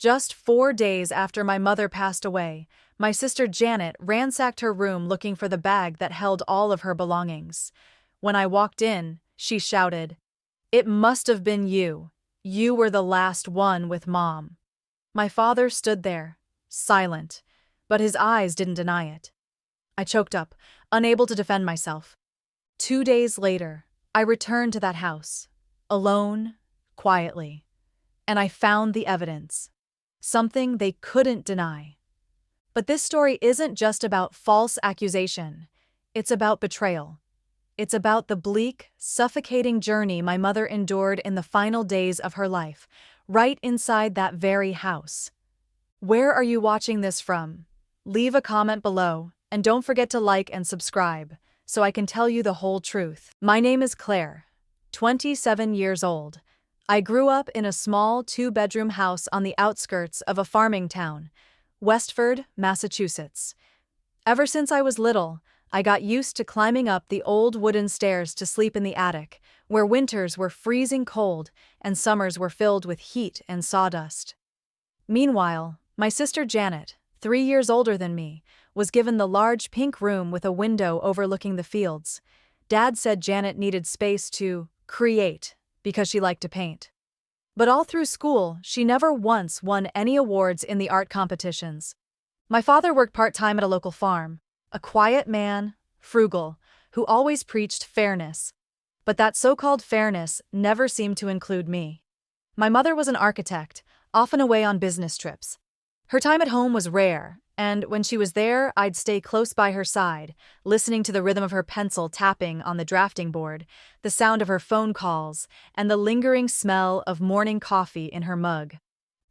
Just 4 days after my mother passed away, my sister Janet ransacked her room looking for the bag that held all of her belongings. When I walked in, she shouted, "It must have been you. You were the last one with Mom." My father stood there, silent, but his eyes didn't deny it. I choked up, unable to defend myself. 2 days later, I returned to that house, alone, quietly, and I found the evidence. Something they couldn't deny. But this story isn't just about false accusation. It's about betrayal. It's about the bleak, suffocating journey my mother endured in the final days of her life, right inside that very house. Where are you watching this from? Leave a comment below, and don't forget to like and subscribe, so I can tell you the whole truth. My name is Claire, 27 years old. I grew up in a small 2-bedroom house on the outskirts of a farming town, Westford, Massachusetts. Ever since I was little, I got used to climbing up the old wooden stairs to sleep in the attic, where winters were freezing cold and summers were filled with heat and sawdust. Meanwhile, my sister Janet, 3 years older than me, was given the large pink room with a window overlooking the fields. Dad said Janet needed space to create because she liked to paint. But all through school, she never once won any awards in the art competitions. My father worked part-time at a local farm, a quiet man, frugal, who always preached fairness. But that so-called fairness never seemed to include me. My mother was an architect, often away on business trips. Her time at home was rare, and when she was there, I'd stay close by her side, listening to the rhythm of her pencil tapping on the drafting board, the sound of her phone calls, and the lingering smell of morning coffee in her mug.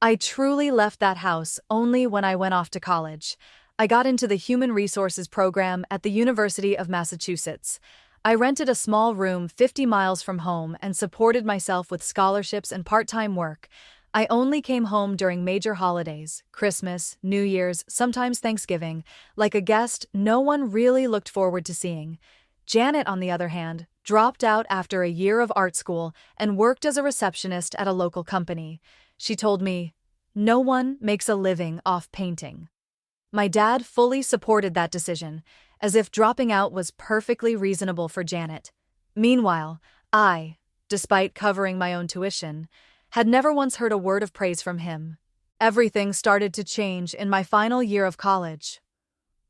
I truly left that house only when I went off to college. I got into the Human Resources program at the University of Massachusetts. I rented a small room 50 miles from home and supported myself with scholarships and part-time work. I only came home during major holidays, Christmas, New Year's, sometimes Thanksgiving, like a guest no one really looked forward to seeing. Janet, on the other hand, dropped out after a year of art school and worked as a receptionist at a local company. She told me, "No one makes a living off painting." My dad fully supported that decision, as if dropping out was perfectly reasonable for Janet. Meanwhile, I, despite covering my own tuition, had never once heard a word of praise from him. Everything started to change in my final year of college.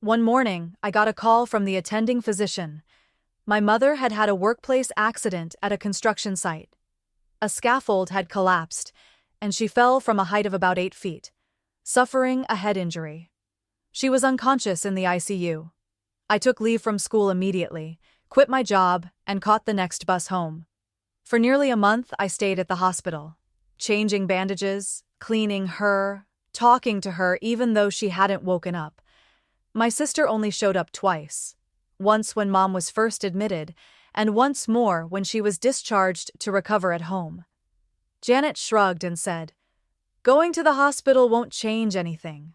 One morning, I got a call from the attending physician. My mother had had a workplace accident at a construction site. A scaffold had collapsed, and she fell from a height of about 8 feet, suffering a head injury. She was unconscious in the ICU. I took leave from school immediately, quit my job, and caught the next bus home. For nearly a month, I stayed at the hospital, changing bandages, cleaning her, talking to her even though she hadn't woken up. My sister only showed up twice, once when Mom was first admitted, and once more when she was discharged to recover at home. Janet shrugged and said, "Going to the hospital won't change anything."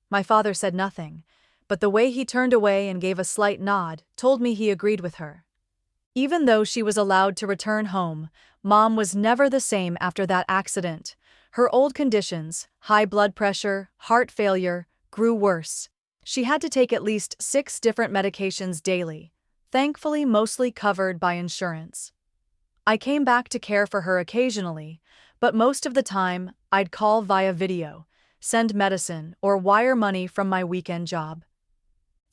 My father said nothing, but the way he turned away and gave a slight nod told me he agreed with her. Even though she was allowed to return home, Mom was never the same after that accident. Her old conditions, high blood pressure, heart failure, grew worse. She had to take at least 6 different medications daily, thankfully mostly covered by insurance. I came back to care for her occasionally, but most of the time I'd call via video, send medicine, or wire money from my weekend job.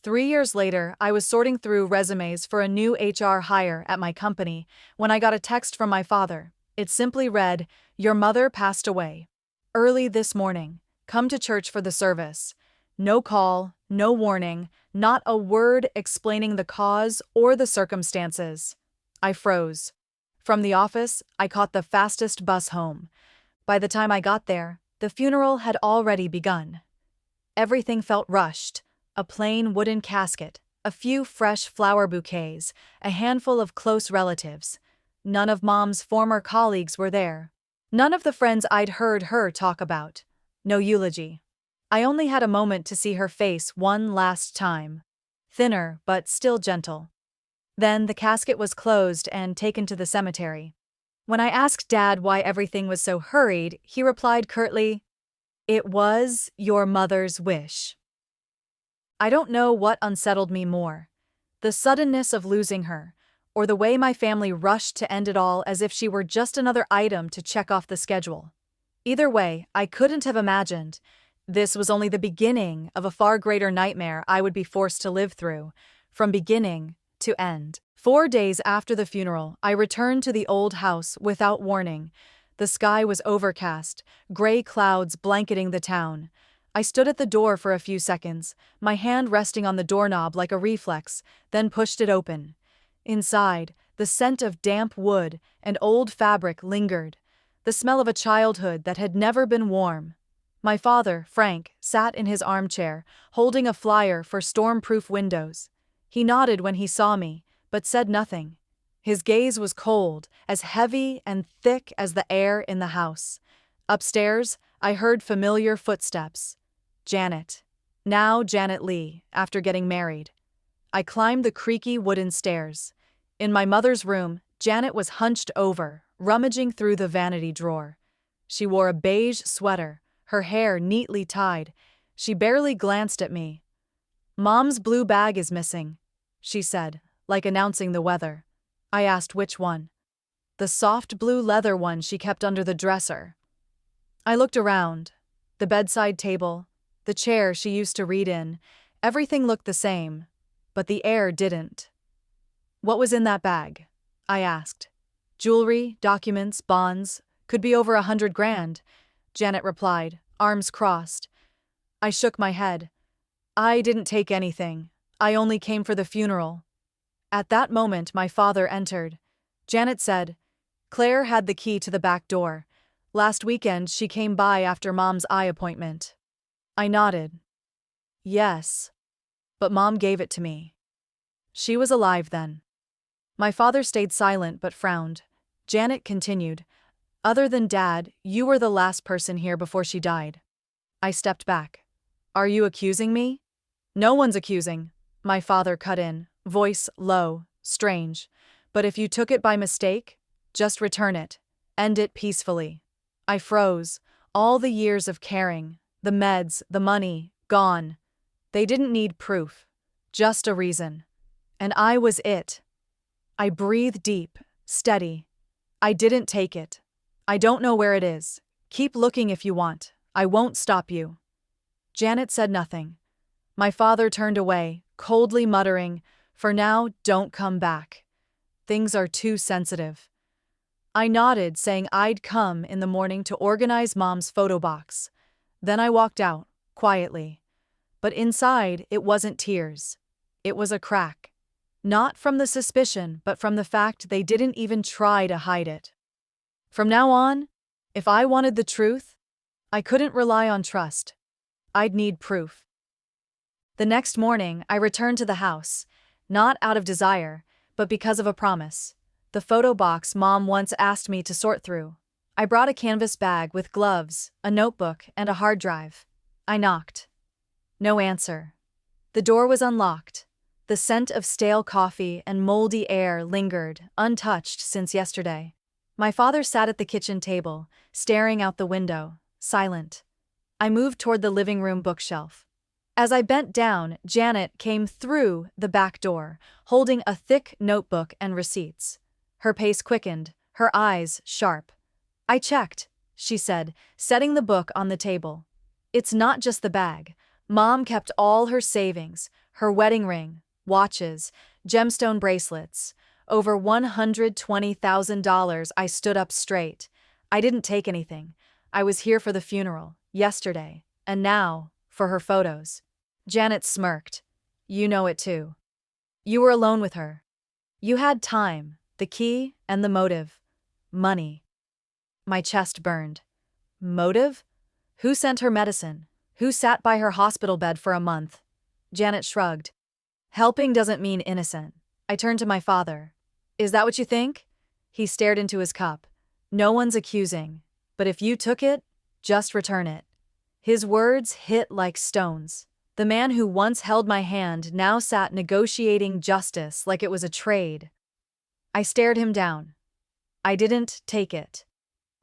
3 years later, I was sorting through resumes for a new HR hire at my company when I got a text from my father. It simply read, "Your mother passed away. Early this morning. Come to church for the service." No call, no warning, not a word explaining the cause or the circumstances. I froze. From the office, I caught the fastest bus home. By the time I got there, the funeral had already begun. Everything felt rushed. A plain wooden casket, a few fresh flower bouquets, a handful of close relatives. None of Mom's former colleagues were there. None of the friends I'd heard her talk about. No eulogy. I only had a moment to see her face one last time. Thinner, but still gentle. Then the casket was closed and taken to the cemetery. When I asked Dad why everything was so hurried, he replied curtly, It was your mother's wish. I don't know what unsettled me more, the suddenness of losing her, or the way my family rushed to end it all as if she were just another item to check off the schedule. Either way, I couldn't have imagined. This was only the beginning of a far greater nightmare I would be forced to live through, from beginning to end. 4 days after the funeral, I returned to the old house without warning. The sky was overcast, gray clouds blanketing the town. I stood at the door for a few seconds, my hand resting on the doorknob like a reflex, then pushed it open. Inside, the scent of damp wood and old fabric lingered, the smell of a childhood that had never been warm. My father, Frank, sat in his armchair, holding a flyer for storm-proof windows. He nodded when he saw me, but said nothing. His gaze was cold, as heavy and thick as the air in the house. Upstairs, I heard familiar footsteps. Janet. Now Janet Lee, after getting married. I climbed the creaky wooden stairs. In my mother's room, Janet was hunched over, rummaging through the vanity drawer. She wore a beige sweater, her hair neatly tied. She barely glanced at me. "Mom's blue bag is missing," she said, like announcing the weather. I asked which one. "The soft blue leather one she kept under the dresser." I looked around. The bedside table, the chair she used to read in, everything looked the same, but the air didn't. "What was in that bag?" I asked. "Jewelry, documents, bonds, could be over 100 grand," Janet replied, arms crossed. I shook my head. "I didn't take anything. I only came for the funeral." At that moment, my father entered. Janet said, "Claire had the key to the back door. Last weekend, she came by after Mom's eye appointment." I nodded. "Yes. But Mom gave it to me." "She was alive then." My father stayed silent but frowned. Janet continued, "Other than Dad, you were the last person here before she died." I stepped back. "Are you accusing me?" "No one's accusing," my father cut in, voice low, strange. "But if you took it by mistake, just return it. End it peacefully." I froze. All the years of caring, the meds, the money, gone. They didn't need proof, just a reason. And I was it. I breathed deep, steady. "I didn't take it. I don't know where it is. Keep looking if you want. I won't stop you." Janet said nothing. My father turned away, coldly muttering, "For now, don't come back. Things are too sensitive." I nodded, saying I'd come in the morning to organize Mom's photo box. Then I walked out, quietly. But inside, it wasn't tears. It was a crack. Not from the suspicion, but from the fact they didn't even try to hide it. From now on, if I wanted the truth, I couldn't rely on trust. I'd need proof. The next morning, I returned to the house, not out of desire, but because of a promise. The photo box Mom once asked me to sort through. I brought a canvas bag with gloves, a notebook, and a hard drive. I knocked. No answer. The door was unlocked. The scent of stale coffee and moldy air lingered, untouched since yesterday. My father sat at the kitchen table, staring out the window, silent. I moved toward the living room bookshelf. As I bent down, Janet came through the back door, holding a thick notebook and receipts. Her pace quickened, her eyes sharp. "I checked," she said, setting the book on the table. "It's not just the bag. Mom kept all her savings, her wedding ring, watches, gemstone bracelets. Over $120,000. I stood up straight. "I didn't take anything. I was here for the funeral, yesterday, and now, for her photos." Janet smirked. "You know it too. You were alone with her. You had time, the key, and the motive. Money." My chest burned. Motive? Who sent her medicine? Who sat by her hospital bed for a month? Janet shrugged. "Helping doesn't mean innocent." I turned to my father. "Is that what you think?" He stared into his cup. "No one's accusing. But if you took it, just return it." His words hit like stones. The man who once held my hand now sat negotiating justice like it was a trade. I stared him down. "I didn't take it.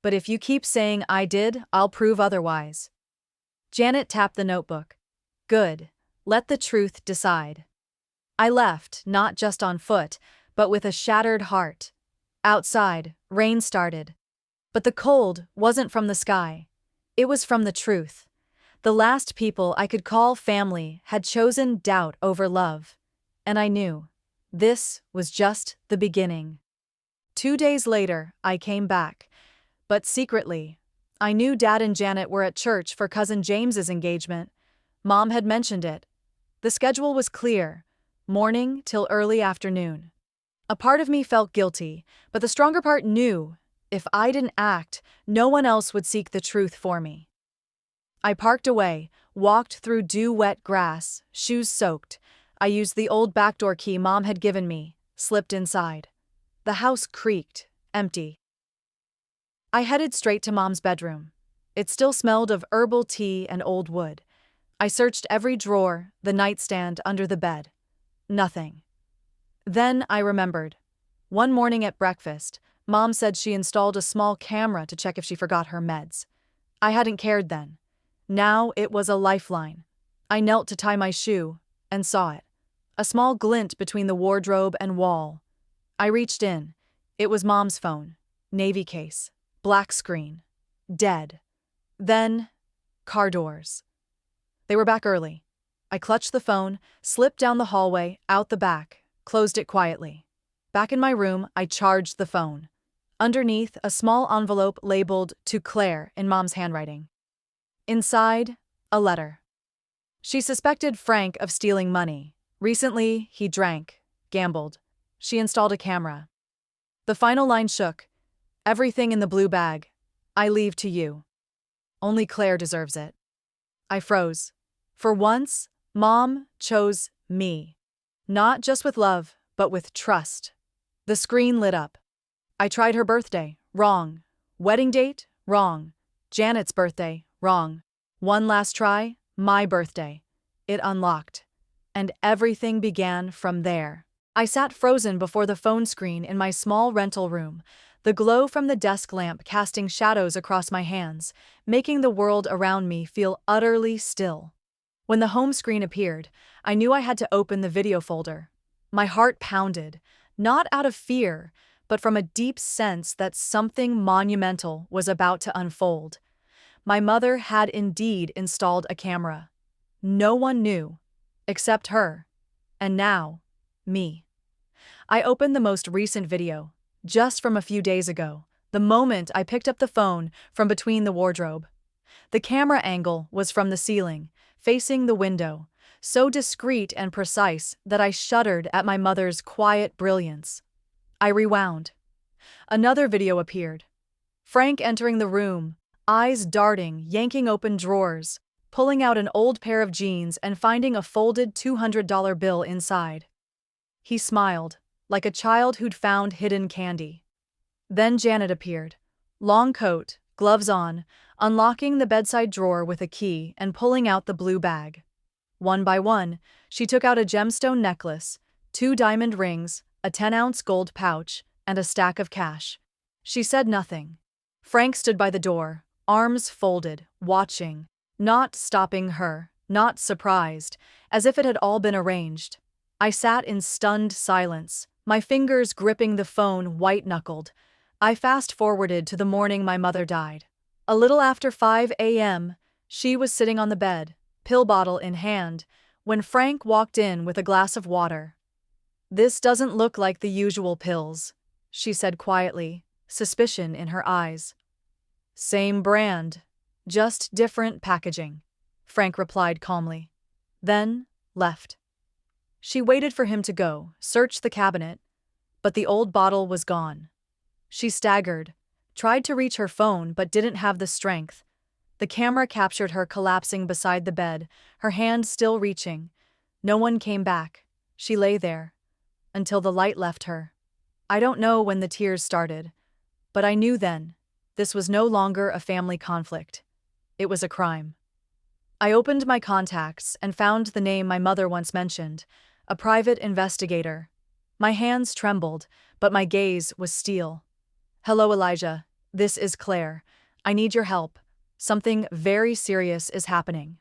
But if you keep saying I did, I'll prove otherwise." Janet tapped the notebook. Good. Let the truth decide. I left, not just on foot, but with a shattered heart. Outside, rain started. But the cold wasn't from the sky. It was from the truth. The last people I could call family had chosen doubt over love. And I knew. This was just the beginning. 2 days later, I came back. But secretly, I knew Dad and Janet were at church for Cousin James's engagement. Mom had mentioned it. The schedule was clear, morning till early afternoon. A part of me felt guilty, but the stronger part knew if I didn't act, no one else would seek the truth for me. I parked away, walked through dew-wet grass, shoes soaked. I used the old backdoor key Mom had given me, slipped inside. The house creaked, empty. I headed straight to Mom's bedroom. It still smelled of herbal tea and old wood. I searched every drawer, the nightstand, under the bed. Nothing. Then I remembered. One morning at breakfast, Mom said she installed a small camera to check if she forgot her meds. I hadn't cared then. Now it was a lifeline. I knelt to tie my shoe, and saw it. A small glint between the wardrobe and wall. I reached in. It was Mom's phone. Navy case. Black screen. Dead. Then, car doors. They were back early. I clutched the phone, slipped down the hallway, out the back, closed it quietly. Back in my room, I charged the phone. Underneath, a small envelope labeled "To Claire" in Mom's handwriting. Inside, a letter. She suspected Frank of stealing money. Recently, he drank, gambled. She installed a camera. The final line shook. Everything in the blue bag. I leave to you. Only Claire deserves it. I froze. For once, Mom chose me. Not just with love, but with trust. The screen lit up. I tried her birthday. Wrong. Wedding date? Wrong. Janet's birthday? Wrong. One last try? My birthday. It unlocked. And everything began from there. I sat frozen before the phone screen in my small rental room, the glow from the desk lamp casting shadows across my hands, making the world around me feel utterly still. When the home screen appeared, I knew I had to open the video folder. My heart pounded, not out of fear, but from a deep sense that something monumental was about to unfold. My mother had indeed installed a camera. No one knew, except her. And now, me. I opened the most recent video, just from a few days ago, the moment I picked up the phone from between the wardrobe. The camera angle was from the ceiling, facing the window, so discreet and precise that I shuddered at my mother's quiet brilliance. I rewound. Another video appeared. Frank entering the room, eyes darting, yanking open drawers, pulling out an old pair of jeans and finding a folded $200 bill inside. He smiled, like a child who'd found hidden candy. Then Janet appeared. Long coat, gloves on, unlocking the bedside drawer with a key and pulling out the blue bag. One by one, she took out a gemstone necklace, 2 diamond rings, a 10-ounce gold pouch, and a stack of cash. She said nothing. Frank stood by the door, arms folded, watching, not stopping her, not surprised, as if it had all been arranged. I sat in stunned silence, my fingers gripping the phone white-knuckled. I fast-forwarded to the morning my mother died. A little after 5 a.m., she was sitting on the bed, pill bottle in hand, when Frank walked in with a glass of water. "This doesn't look like the usual pills," she said quietly, suspicion in her eyes. "Same brand, just different packaging," Frank replied calmly. Then, left. She waited for him to go, searched the cabinet, but the old bottle was gone. She staggered, tried to reach her phone but didn't have the strength. The camera captured her collapsing beside the bed, her hand still reaching. No one came back. She lay there, until the light left her. I don't know when the tears started, but I knew then, this was no longer a family conflict. It was a crime. I opened my contacts and found the name my mother once mentioned, a private investigator. My hands trembled, but my gaze was steel. "Hello, Elijah. This is Claire. I need your help. Something very serious is happening.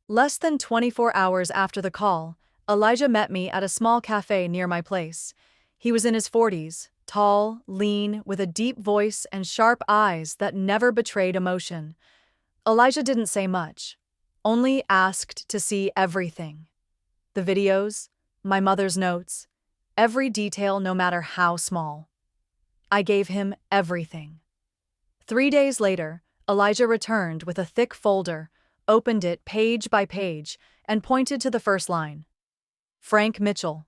Less than 24 hours after the call, Elijah met me at a small cafe near my place. He was in his 40s, tall, lean, with a deep voice and sharp eyes that never betrayed emotion. Elijah didn't say much, only asked to see everything. The videos, my mother's notes, every detail, no matter how small. I gave him everything. 3 days later, Elijah returned with a thick folder, opened it page by page, and pointed to the first line. Frank Mitchell.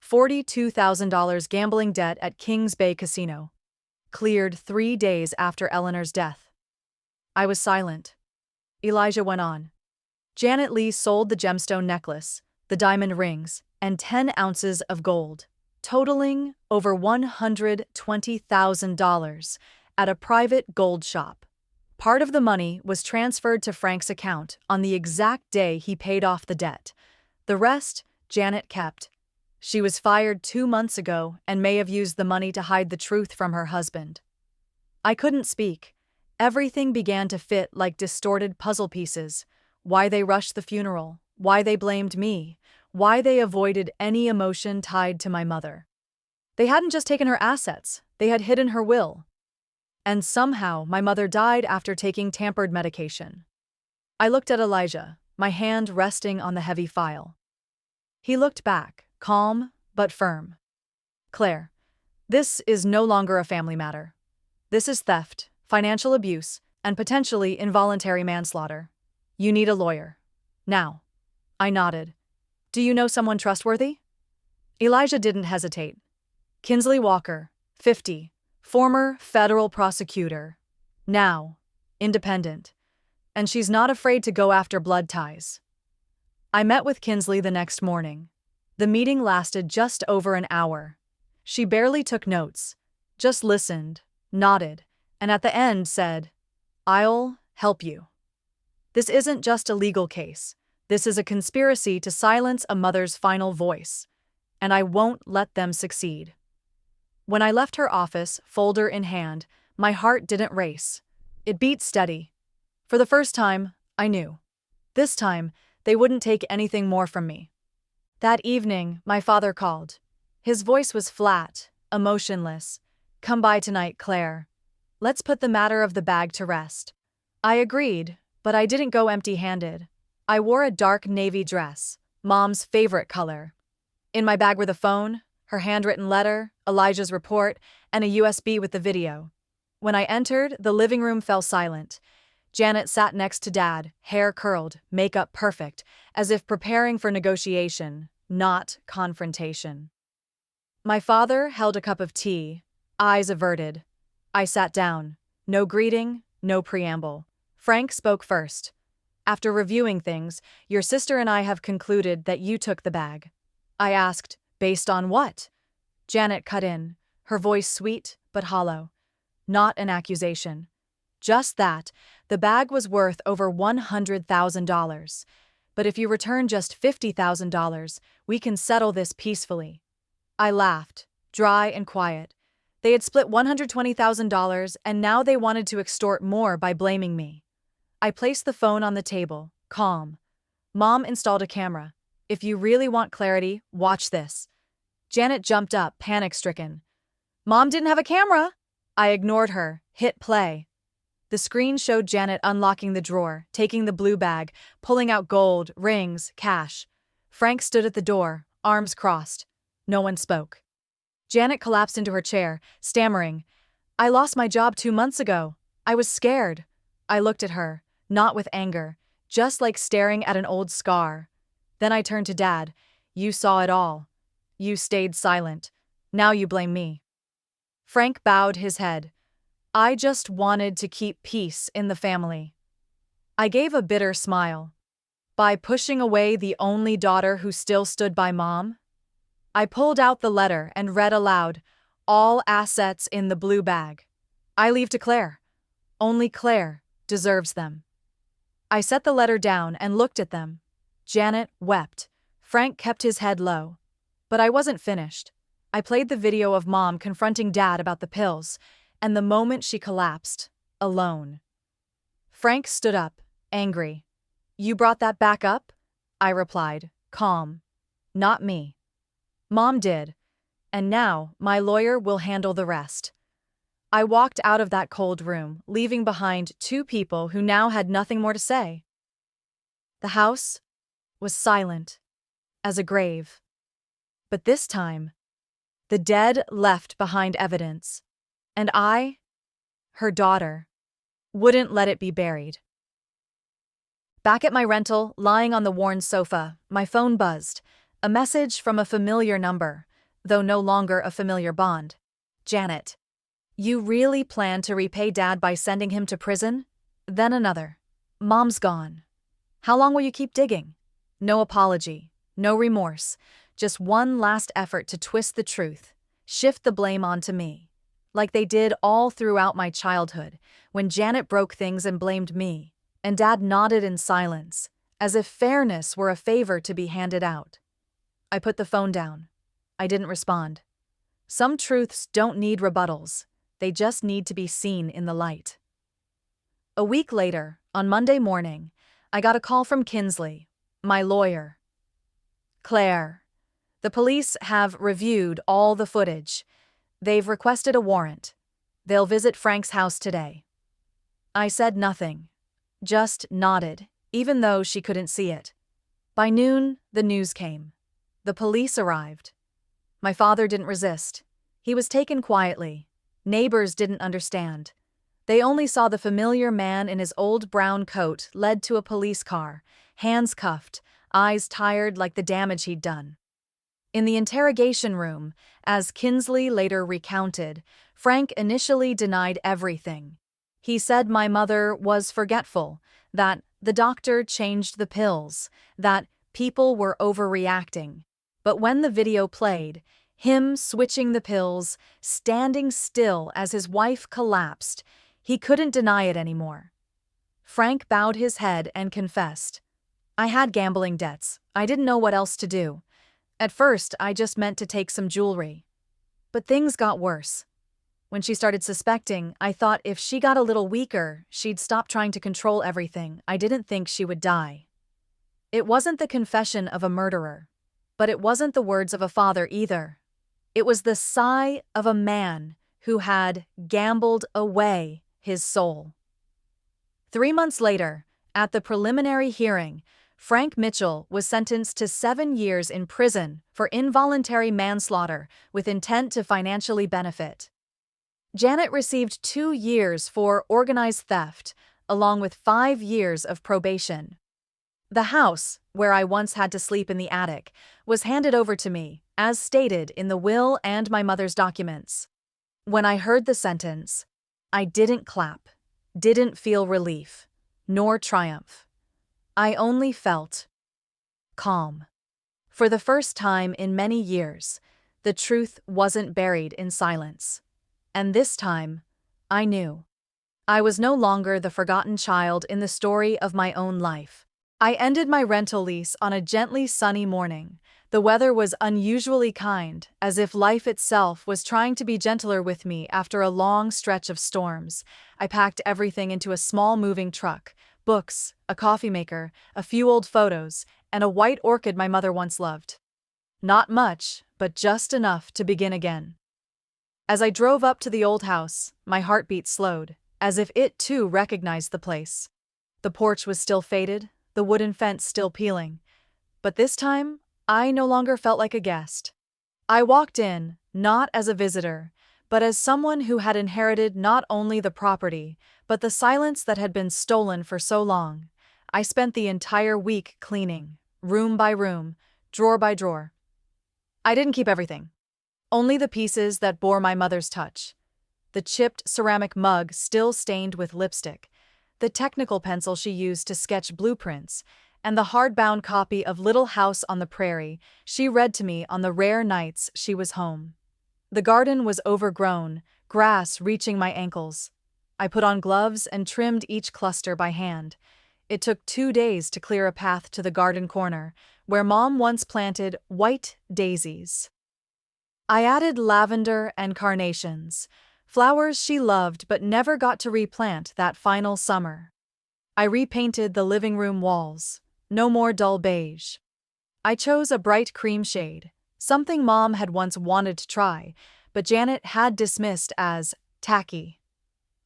$42,000 gambling debt at Kings Bay Casino. Cleared 3 days after Eleanor's death. I was silent. Elijah went on. Janet Lee sold the gemstone necklace, the diamond rings, and 10 ounces of gold, totaling over $120,000 at a private gold shop. Part of the money was transferred to Frank's account on the exact day he paid off the debt. The rest, Janet kept. She was fired 2 months ago and may have used the money to hide the truth from her husband. I couldn't speak. Everything began to fit like distorted puzzle pieces. Why they rushed the funeral, why they blamed me, why they avoided any emotion tied to my mother. They hadn't just taken her assets, they had hidden her will. And somehow my mother died after taking tampered medication. I looked at Elijah, my hand resting on the heavy file. He looked back, calm but firm. Claire, this is no longer a family matter. This is theft, financial abuse, and potentially involuntary manslaughter. You need a lawyer. Now. I nodded. Do you know someone trustworthy? Elijah didn't hesitate. Kinsley Walker, 50, former federal prosecutor. Now, independent. And she's not afraid to go after blood ties. I met with Kinsley the next morning. The meeting lasted just over an hour. She barely took notes, just listened, nodded, and at the end said, "I'll help you. This isn't just a legal case. This is a conspiracy to silence a mother's final voice, and I won't let them succeed." When I left her office, folder in hand, my heart didn't race. It beat steady. For the first time, I knew. This time, they wouldn't take anything more from me. That evening, my father called. His voice was flat, emotionless. "Come by tonight, Claire. Let's put the matter of the bag to rest." I agreed, but I didn't go empty-handed. I wore a dark navy dress, Mom's favorite color. In my bag were the phone, her handwritten letter, Elijah's report, and a USB with the video. When I entered, the living room fell silent. Janet sat next to Dad, hair curled, makeup perfect, as if preparing for negotiation, not confrontation. My father held a cup of tea, eyes averted. I sat down. No greeting, no preamble. Frank spoke first. "After reviewing things, your sister and I have concluded that you took the bag." I asked, "Based on what?" Janet cut in, her voice sweet but hollow. "Not an accusation. Just that, the bag was worth over $100,000. But if you return just $50,000, we can settle this peacefully." I laughed, dry and quiet. They had split $120,000 and now they wanted to extort more by blaming me. I placed the phone on the table, calm. Mom installed a camera. "If you really want clarity, watch this." Janet jumped up, panic-stricken. "Mom didn't have a camera!" I ignored her, hit play. The screen showed Janet unlocking the drawer, taking the blue bag, pulling out gold, rings, cash. Frank stood at the door, arms crossed. No one spoke. Janet collapsed into her chair, stammering, "I lost my job 2 months ago. I was scared." I looked at her, not with anger, just like staring at an old scar. Then I turned to Dad. "You saw it all. You stayed silent. Now you blame me." Frank bowed his head. "I just wanted to keep peace in the family." I gave a bitter smile. By pushing away the only daughter who still stood by Mom? I pulled out the letter and read aloud, "All assets in the blue bag. I leave to Claire. Only Claire deserves them." I set the letter down and looked at them. Janet wept. Frank kept his head low. But I wasn't finished. I played the video of Mom confronting Dad about the pills, and the moment she collapsed, alone. Frank stood up, angry. "You brought that back up?" I replied, calm. "Not me. Mom did, and now my lawyer will handle the rest." I walked out of that cold room, leaving behind two people who now had nothing more to say. The house was silent as a grave. But this time, the dead left behind evidence, and I, her daughter, wouldn't let it be buried. Back at my rental, lying on the worn sofa, my phone buzzed. A message from a familiar number, though no longer a familiar bond. "Janet, you really plan to repay Dad by sending him to prison?" Then another. "Mom's gone. How long will you keep digging?" No apology, no remorse, just one last effort to twist the truth, shift the blame onto me. Like they did all throughout my childhood, when Janet broke things and blamed me, and Dad nodded in silence, as if fairness were a favor to be handed out. I put the phone down. I didn't respond. Some truths don't need rebuttals, they just need to be seen in the light. A week later, on Monday morning, I got a call from Kinsley, my lawyer. "Claire, the police have reviewed all the footage. They've requested a warrant. They'll visit Frank's house today." I said nothing, just nodded, even though she couldn't see it. By noon, the news came. The police arrived. My father didn't resist. He was taken quietly. Neighbors didn't understand. They only saw the familiar man in his old brown coat led to a police car, hands cuffed, eyes tired like the damage he'd done. In the interrogation room, as Kinsley later recounted, Frank initially denied everything. He said my mother was forgetful, that the doctor changed the pills, that people were overreacting. But when the video played, him switching the pills, standing still as his wife collapsed, he couldn't deny it anymore. Frank bowed his head and confessed. "I had gambling debts. I didn't know what else to do. At first, I just meant to take some jewelry. But things got worse. When she started suspecting, I thought if she got a little weaker, she'd stop trying to control everything. I didn't think she would die." It wasn't the confession of a murderer, but it wasn't the words of a father either. It was the sigh of a man who had gambled away his soul. 3 months later, at the preliminary hearing, Frank Mitchell was sentenced to 7 years in prison for involuntary manslaughter with intent to financially benefit. Janet received 2 years for organized theft, along with 5 years of probation. The house, where I once had to sleep in the attic, was handed over to me, as stated in the will and my mother's documents. When I heard the sentence, I didn't clap, didn't feel relief, nor triumph. I only felt calm. For the first time in many years, the truth wasn't buried in silence. And this time, I knew. I was no longer the forgotten child in the story of my own life. I ended my rental lease on a gently sunny morning. The weather was unusually kind, as if life itself was trying to be gentler with me after a long stretch of storms. I packed everything into a small moving truck: books, a coffee maker, a few old photos, and a white orchid my mother once loved. Not much, but just enough to begin again. As I drove up to the old house, my heartbeat slowed, as if it too recognized the place. The porch was still faded, the wooden fence still peeling. But this time, I no longer felt like a guest. I walked in, not as a visitor, but as someone who had inherited not only the property, but the silence that had been stolen for so long. I spent the entire week cleaning, room by room, drawer by drawer. I didn't keep everything. Only the pieces that bore my mother's touch. The chipped ceramic mug still stained with lipstick, the technical pencil she used to sketch blueprints, and the hardbound copy of Little House on the Prairie she read to me on the rare nights she was home. The garden was overgrown, grass reaching my ankles. I put on gloves and trimmed each cluster by hand. It took 2 days to clear a path to the garden corner, where Mom once planted white daisies. I added lavender and carnations, flowers she loved but never got to replant that final summer. I repainted the living room walls. No more dull beige. I chose a bright cream shade, something Mom had once wanted to try, but Janet had dismissed as tacky.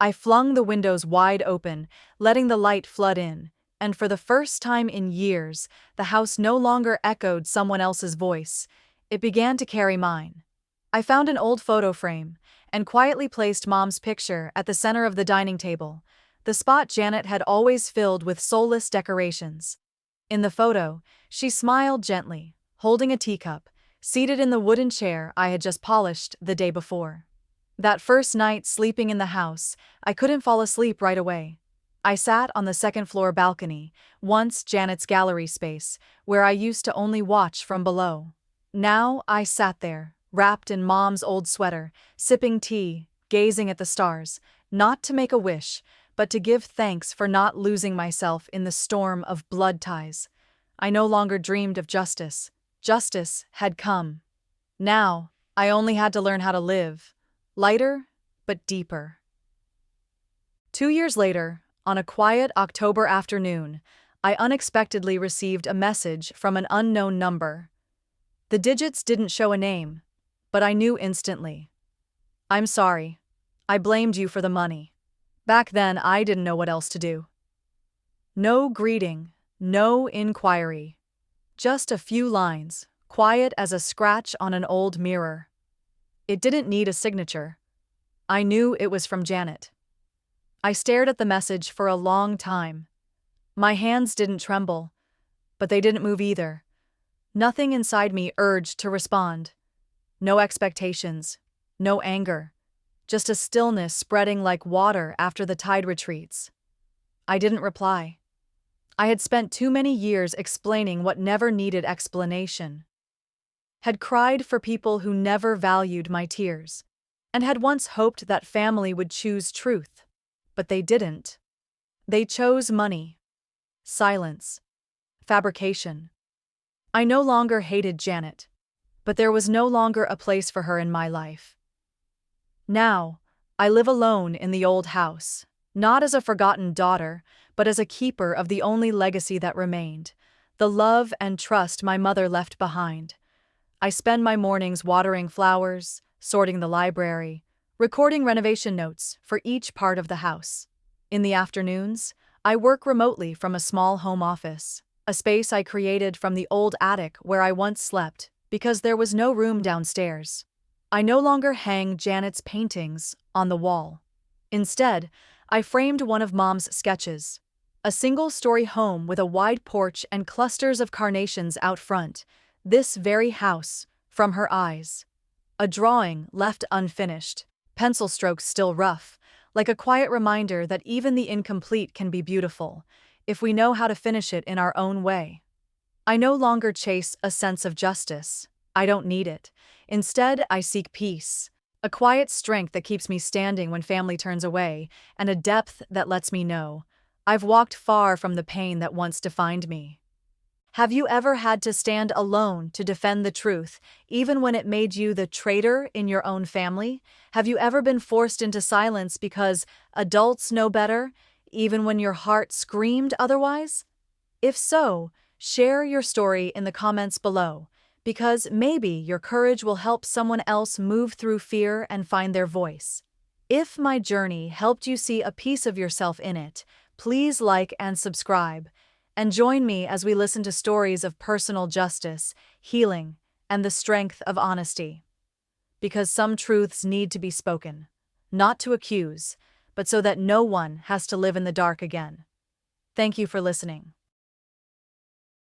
I flung the windows wide open, letting the light flood in, and for the first time in years, the house no longer echoed someone else's voice. It began to carry mine. I found an old photo frame and quietly placed Mom's picture at the center of the dining table, the spot Janet had always filled with soulless decorations. In the photo, she smiled gently, holding a teacup, seated in the wooden chair I had just polished the day before. That first night sleeping in the house, I couldn't fall asleep right away. I sat on the second-floor balcony, once Janet's gallery space, where I used to only watch from below. Now I sat there, wrapped in Mom's old sweater, sipping tea, gazing at the stars, not to make a wish, but to give thanks for not losing myself in the storm of blood ties. I no longer dreamed of justice. Justice had come. Now, I only had to learn how to live. Lighter, but deeper. 2 years later, on a quiet October afternoon, I unexpectedly received a message from an unknown number. The digits didn't show a name, but I knew instantly. "I'm sorry. I blamed you for the money." Back then, I didn't know what else to do. No greeting, no inquiry. Just a few lines, quiet as a scratch on an old mirror. It didn't need a signature. I knew it was from Janet. I stared at the message for a long time. My hands didn't tremble, but they didn't move either. Nothing inside me urged to respond. No expectations, no anger. Just a stillness spreading like water after the tide retreats. I didn't reply. I had spent too many years explaining what never needed explanation. Had cried for people who never valued my tears, and had once hoped that family would choose truth. But they didn't. They chose money, silence, fabrication. I no longer hated Janet, but there was no longer a place for her in my life. Now, I live alone in the old house, not as a forgotten daughter, but as a keeper of the only legacy that remained, the love and trust my mother left behind. I spend my mornings watering flowers, sorting the library, recording renovation notes for each part of the house. In the afternoons, I work remotely from a small home office, a space I created from the old attic where I once slept because there was no room downstairs. I no longer hang Janet's paintings on the wall. Instead, I framed one of Mom's sketches, a single-story home with a wide porch and clusters of carnations out front, this very house, from her eyes. A drawing left unfinished, pencil strokes still rough, like a quiet reminder that even the incomplete can be beautiful, if we know how to finish it in our own way. I no longer chase a sense of justice. I don't need it. Instead, I seek peace, a quiet strength that keeps me standing when family turns away, and a depth that lets me know I've walked far from the pain that once defined me. Have you ever had to stand alone to defend the truth, even when it made you the traitor in your own family? Have you ever been forced into silence because adults know better, even when your heart screamed otherwise? If so, share your story in the comments below, because maybe your courage will help someone else move through fear and find their voice. If my journey helped you see a piece of yourself in it, please like and subscribe, and join me as we listen to stories of personal justice, healing, and the strength of honesty. Because some truths need to be spoken, not to accuse, but so that no one has to live in the dark again. Thank you for listening.